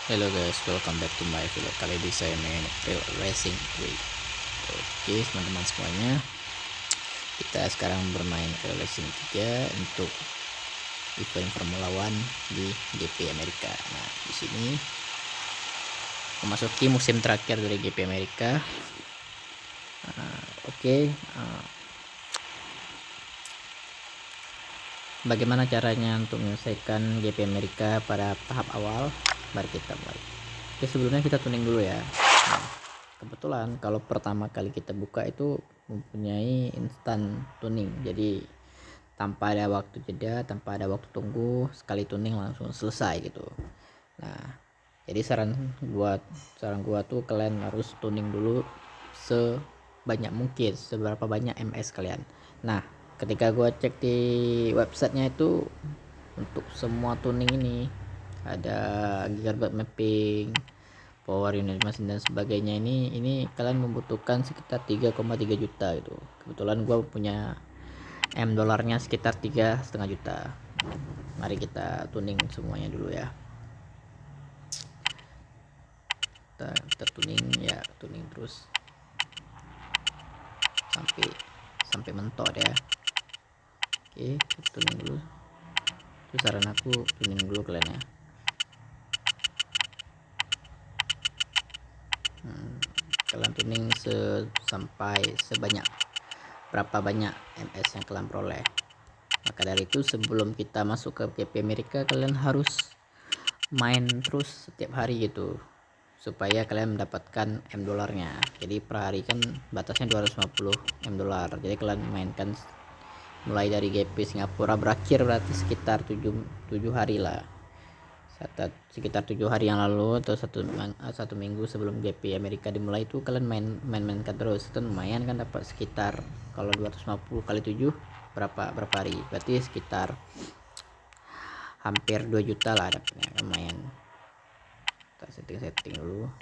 Hello guys, welcome back to my video. Kali ini saya main Real Racing 3. Oke teman-teman semuanya, kita sekarang bermain Real Racing 3 untuk event Formula One di GP Amerika. Nah, di sini memasuki musim terakhir dari GP Amerika. Bagaimana caranya untuk menyelesaikan GP Amerika pada tahap awal? Mari kita mulai. Oke, sebelumnya kita tuning dulu ya. Nah, kebetulan kalau pertama kali kita buka itu mempunyai instan tuning, jadi tanpa ada waktu jeda, tanpa ada waktu tunggu, sekali tuning langsung selesai gitu. Nah, jadi saran gua tuh kalian harus tuning dulu sebanyak mungkin, seberapa banyak MS kalian. Nah, ketika gua cek di websitenya itu untuk semua tuning ini ada gigabyte mapping, power unit mesin dan sebagainya, ini kalian membutuhkan sekitar 3,3 juta gitu. Kebetulan gua punya dolarnya sekitar 3,5 juta. Mari kita tuning semuanya dulu ya. Kita tuning ya, tuning terus sampai mentok ya. Oke, tuning dulu. Itu saran aku, tuning dulu kalian ya. Kalian tuning sampai sebanyak berapa banyak MS yang kalian peroleh. Maka dari itu sebelum kita masuk ke GP Amerika, kalian harus main terus setiap hari gitu, supaya kalian mendapatkan dolarnya. Jadi per hari kan batasnya 250 dolar. Jadi kalian mainkan mulai dari GP Singapura berakhir berarti sekitar 7 hari lah, sekitar 7 hari yang lalu atau satu minggu sebelum GP Amerika dimulai itu kalian mainkan terus. Itu lumayan kan, dapat sekitar, kalau 250 kali 7 berapa hari, berarti sekitar hampir 2 juta lah dapatnya. Lumayan. Kita setting dulu.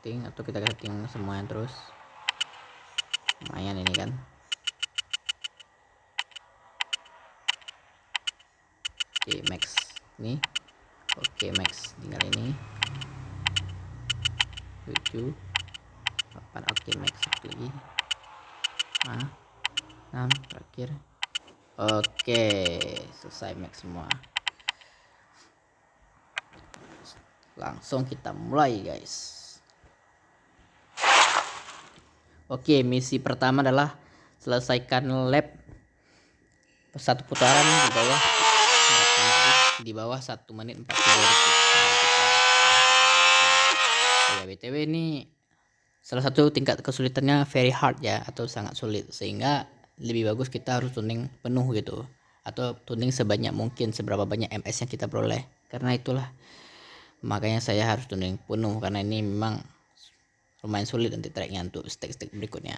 Atau kita setting semuanya terus, lumayan ini kan. Oke, max nih. Oke, max tinggal ini 7 8. Oke, max satu lagi. 6 terakhir. Oke, selesai max semua. Langsung kita mulai guys. Oke, misi pertama adalah selesaikan lap satu putaran di bawah 1 menit 40 detik. Ya, BTW ini salah satu tingkat kesulitannya very hard ya, atau sangat sulit, sehingga lebih bagus kita harus tuning penuh gitu, atau tuning sebanyak mungkin, seberapa banyak MS yang kita peroleh. Karena itulah makanya saya harus tuning penuh, karena ini memang lumayan sulit nanti tracknya untuk stake berikutnya.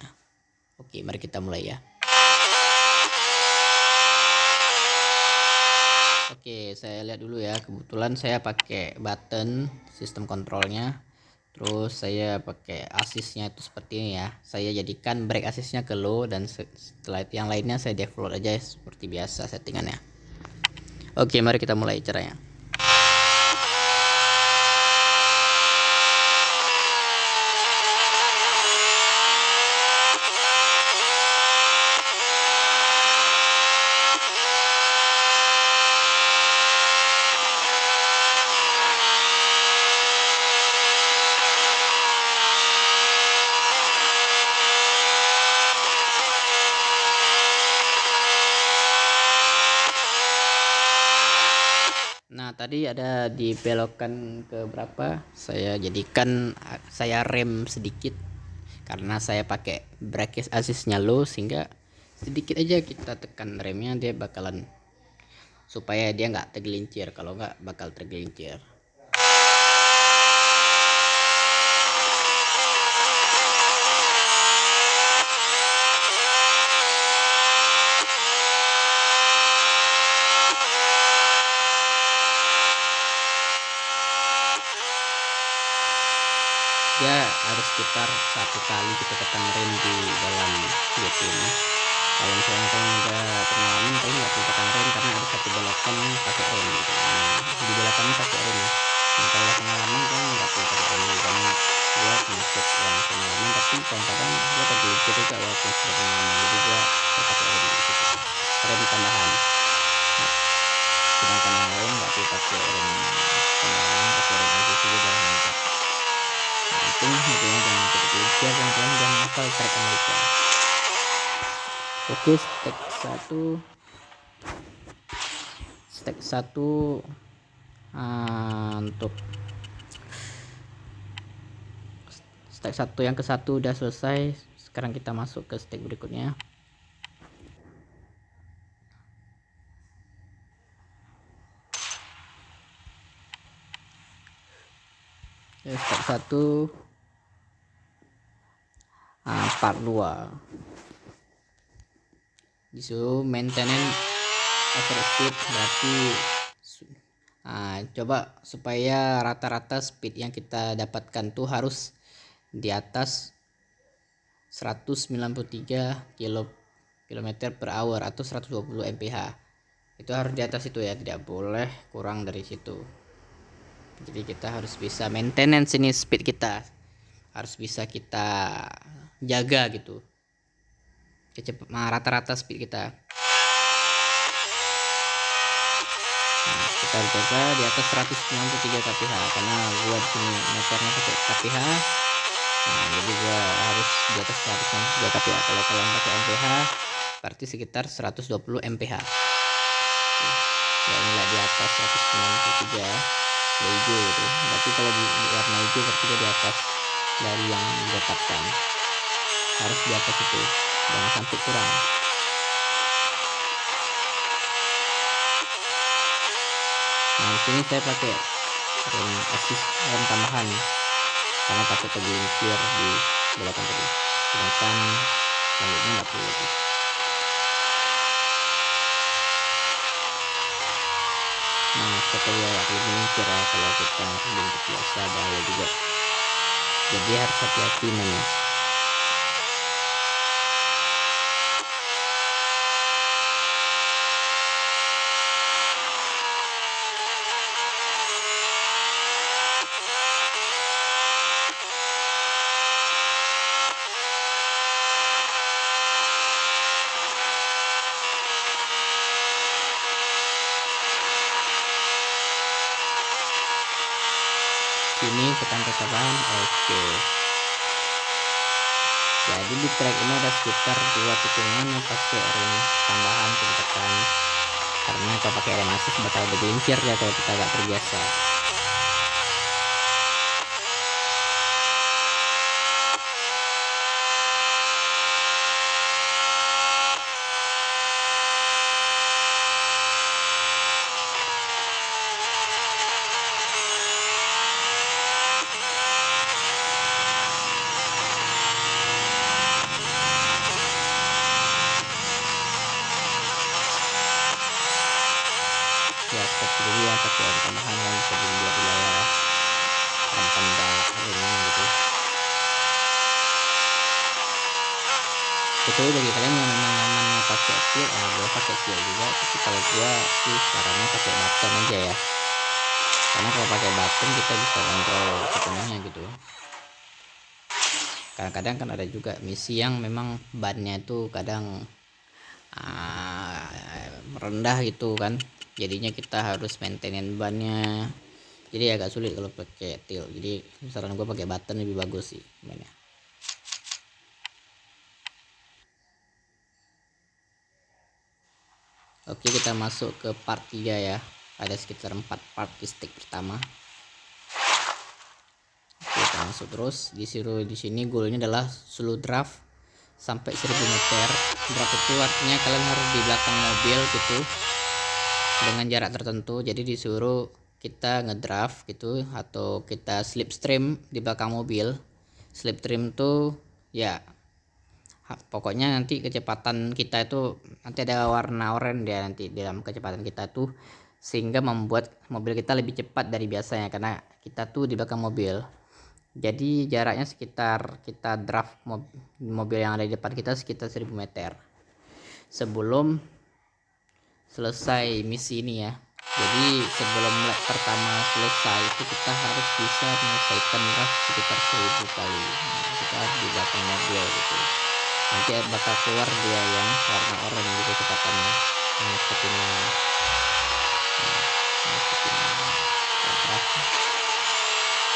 Oke, mari kita mulai ya. Oke, saya lihat dulu ya. Kebetulan saya pakai button sistem kontrolnya, terus saya pakai asisnya itu seperti ini ya. Saya jadikan brake asisnya ke low, dan setelah itu yang lainnya saya default aja seperti biasa settingannya. Oke, mari kita mulai caranya. Nah, tadi ada dibelokan ke berapa, saya jadikan saya rem sedikit, karena saya pakai brake assistnya low, sehingga sedikit aja kita tekan remnya dia bakalan, supaya dia nggak tergelincir. Kalau nggak bakal tergelincir. Ya, harus sekitar 1 kali kita tekan rem di dalam GP ini. Kalau misalnya kalian udah pengalaman, kalian rem tambahan. Nah, sedangkan yang lain nggak perlu pakai rem tambahan, pakai rem ACC udah mantap. Yang penting mobilnya jangan tergelincir dan kalian jangan hafal trek Amerika. Oke, step 1 untuk step 1 yang ke-1 udah selesai. Sekarang kita masuk ke step berikutnya. Step 1 part 2 disuruh maintenance average speed, berarti coba supaya rata-rata speed yang kita dapatkan tuh harus di atas 193 km per hour atau 120 mph. Itu harus di atas itu ya, tidak boleh kurang dari situ. Jadi kita harus bisa maintenance ini, speed kita harus bisa kita jaga gitu, rata-rata speed kita. Kita harus jaga di atas 193 kph, karena gua di sini meternya pakai kph. Jadi gua harus di atas 193 kph. Kalau kalian pakai mph berarti sekitar 120 mph. Ya, inilah di atas 193 hijau gitu. Berarti kalau di warna hijau berarti dia di atas dari yang ditetapkan. Harus di atas itu, jangan sampai kurang. Nah, di sini saya pakai rem tambahan karena takut tergelincir di belakang tadi. Sedangkan selanjutnya nggak perlu lagi. Nah, kita nggak perlu gelincir ya, kalau kita belum terbiasa bahaya juga. Jadi harus hati-hati mainnya. Sini tekan tambahan. Oke, jadi di track ini ada sekitar 2 tikungan yang pakai rem tambahan kita tekan, karena kalau pakai rem asis bakal bergelincir ya kalau kita gak terbiasa. Ya seperti ini ya, pakai rem tambahan kan bisa dilihat di layar tanda remnya gitu. Betul, bagi kalian yang memang nyamannya pakai pil boleh pakai pil juga, tapi kalau gua sih sarannya pakai button aja ya, karena kalau pakai button kita bisa kontrol sepenuhnya gitu. Kadang-kadang kan ada juga misi yang memang bannya itu kadang rendah gitu kan, jadinya kita harus maintenance bannya, jadi agak sulit kalau pakai til. Jadi saran gue pakai button lebih bagus sih mainnya. Oke, kita masuk ke part 3 ya. Ada sekitar 4 part di stick pertama. Oke, kita masuk terus. Disuruh di sini goalnya adalah slow draft sampai 1000 meter. Draft itu artinya kalian harus di belakang mobil gitu dengan jarak tertentu. Jadi disuruh kita ngedraft gitu, atau kita slipstream di belakang mobil. Slipstream tuh ya pokoknya nanti kecepatan kita itu nanti ada warna oranye dia nanti di dalam kecepatan kita tuh, sehingga membuat mobil kita lebih cepat dari biasanya karena kita tuh di belakang mobil. Jadi jaraknya sekitar kita draft mobil yang ada di depan kita sekitar 1000 meter sebelum selesai misi ini ya. Jadi sebelum lap pertama selesai itu kita harus bisa menyelesaikan draft sekitar 1000 kali. Kita harus di belakang mobil gitu, nanti bakal keluar dia yang warna oranye gitu kecepatannya. seperti ini.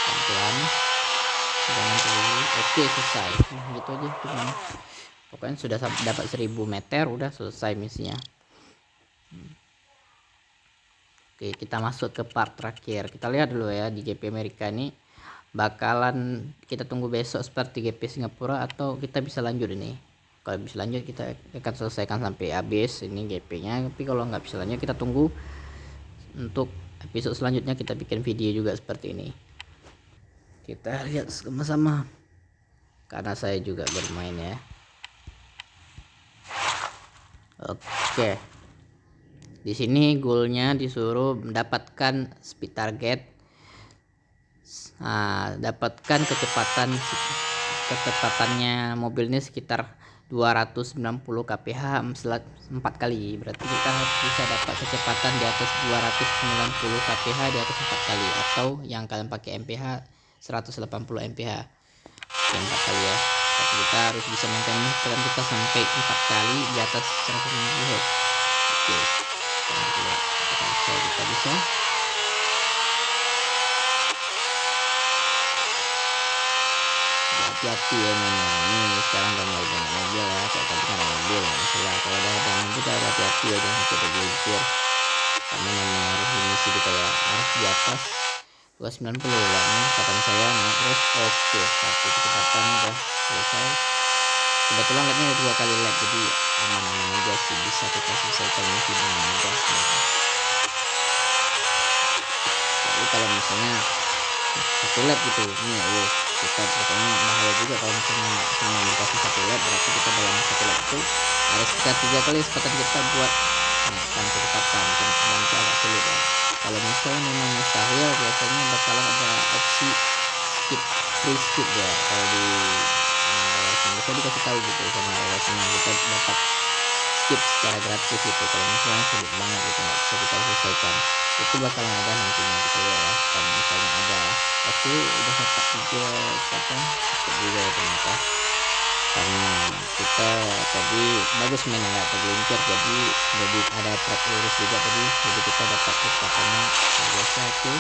Pelan-pelan, jangan terlalu. Oke, selesai. Nah, gitu aja cuman. Pokoknya sudah dapat 1000 meter, udah selesai misinya. Oke, kita masuk ke part terakhir. Kita lihat dulu ya di GP Amerika ini bakalan kita tunggu besok seperti GP Singapura atau kita bisa lanjut ini. Kalau bisa lanjut kita akan selesaikan sampai habis ini GP-nya. Tapi kalau nggak bisa lanjut kita tunggu untuk episode selanjutnya, kita bikin video juga seperti ini. Kita lihat sama-sama karena saya juga bermain ya. Oke. Di sini goalnya disuruh mendapatkan speed target. Nah, dapatkan kecepatannya mobil ini sekitar 290 kph 4 kali. Berarti kita harus bisa dapat kecepatan di atas 290 kph di atas 4 kali, atau yang kalian pakai mph 180 mph yang 4 kali ya. Tapi kita harus bisa maintain kita sampai 4 kali di atas 190. Oke, kita bisa. Hati-hati ya ini sekarang udah mulai banyak mobil ya, kayak tadi kan ada mobil masalah. Kalau udah ada mobil kita hati-hati ya, jangan sampai tergelincir, karena memang harus misi kita ya, harus di atas 290 lah. Ini kecepatan saya naik terus. Oke, satu kecepatan udah selesai. Kebetulan lapnya ada 2 kali lap, jadi aman-aman aja sih, bisa kita selesaikan misi dengan mudah sebenarnya. Jadi kalau misalnya satu lap gitu ini ya, kita pokoknya bahaya juga kalau misalnya cuma dikasih 1 lap. Berarti kita dalam 1 lap itu ada sekitar 3 kali kesempatan kita buat menaikkan kecepatan, dan itu agak sulit ya. Kalau misalnya memang mustahil, biasanya bakalan ada opsi free skip ya. Kalau di bisa dikasih tahu gitu sama alasannya, kita dapat skip secara gratis gitu. Kalau misalnya sulit banget gitu nggak bisa kita selesaikan, itu bakalan ada nantinya gitu ya. Kalau misalnya ada. Oke, udah dapat 3 kata juga ya ternyata, karena kita tadi bagus mainnya nggak tergelincir, jadi ada track lurus juga tadi, jadi kita dapat kecepatannya biasa. Oke,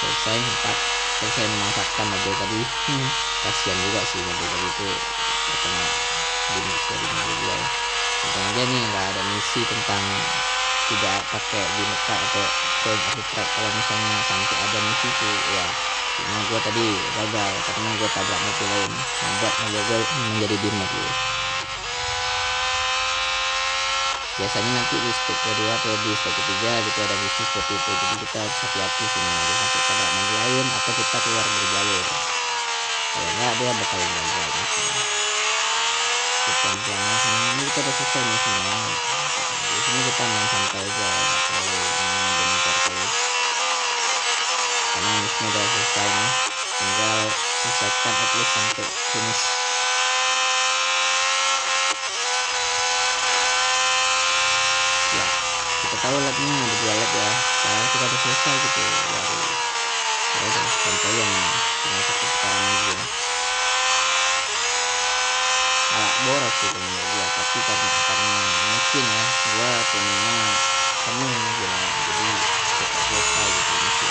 selesai 4. Selesai memanfaatkan mobil tadi. Kasihan juga sih mobil tadi itu terkena binus dari mobil gua ya. Untung aja nih nggak ada misi tentang tidak pakai bineka atau point of the track. Kalau misalnya sampai ada misi itu ya, cuma gua tadi gagal karena gua tabrak mobil lain, membuat mobil gua menjadi dimod gitu. Biasanya nanti di step kedua atau di step ketiga gitu ada misi seperti itu, jadi kita harus hati-hati sih, jangan sampai tabrak mobil lain atau kita keluar dari jalur. Kalau enggak dia bakal gagal misinya. Pelan-pelan ini kita udah selesai misinya. Di sini kita main santai aja, terlalu bentar kali, karena misinya udah selesai nih, tinggal selesaikan at least sampai finish. Ya, kita tahu lapnya ada 2 lap ya, karena kita udah selesai gitu, baru ya udah santaian tinggal 1 putaran lagi ya. Boros sih menurut gua, tapi karena mungkin ya gua punya penuh gitu, jadi cepat selesai gitu misi.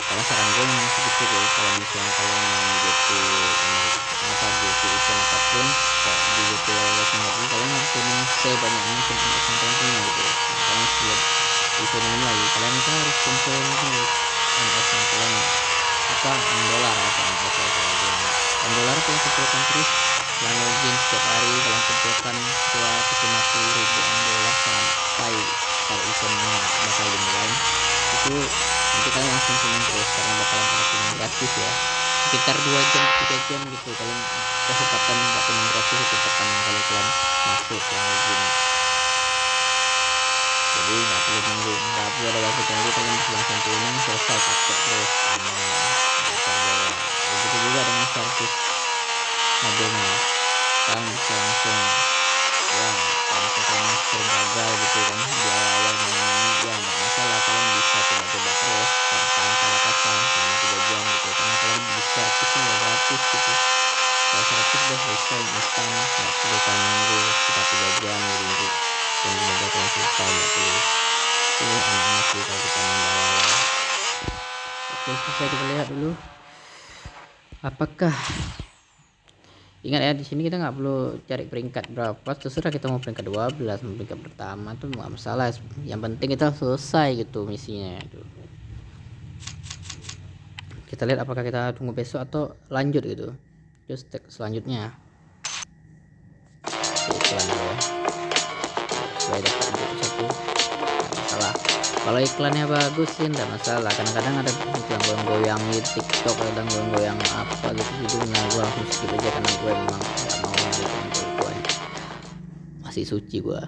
Karena saran gue memang segitu ya, kalau misalnya kalian main GP Amerika GP event apapun kayak di GP Singapura, kalian harus punya sebanyak mungkin untuk sampai gitu. Karena sebelum event ini lagi kalian itu harus kumpulin terus MS yang kalian $1 atau MS $1 kalian kumpulkan terus, kalian login setiap hari, kalian kumpulkan $250,000 sampai pada eventnya bakal dimulai. Itu nanti kalian langsung kuning terus, karena bakalan ada kuning gratis ya, sekitar 2 jam 3 jam gitu. Kalian kesempatan buat kuning gratis itu pertama kali kalian masuk yang login, jadi nggak perlu nunggu, nggak perlu ada waktu tunggu, kalian bisa langsung kuning selesai pakai terus. Begitu juga dengan servis mobilnya, kalian bisa langsung ya, kalau misalkan sering gagal gitu kan di awal mainnya ya nggak masalah, kalian bisa coba-coba terus tanpa batasan selama 3 jam gitu, karena kalian bisa servisnya ya gratis gitu. Kalau servis udah selesai instan, nggak perlu kalian nunggu sekitar 3 jam tunggu mobil bakalan selesai nggak tuh. Ini anehnya sih kalau kita main awal. Oke, selesai, kita lihat dulu apakah. Ingat ya, di sini kita nggak perlu cari peringkat berapa, terserah kita mau peringkat 12 mau peringkat pertama tuh nggak masalah, yang penting kita selesai gitu misinya tuh. Kita lihat apakah kita tunggu besok atau lanjut gitu. Terus selanjutnya iklan dulu ya, supaya dapat untuk satu, nggak masalah. Kalau iklannya bagus sih nggak masalah, kadang-kadang ada iklan goyang-goyang di TikTok, kadang goyang-goyang apa gitu videonya, gue langsung skip aja karena gue memang nggak mau gitu, gue masih suci gue.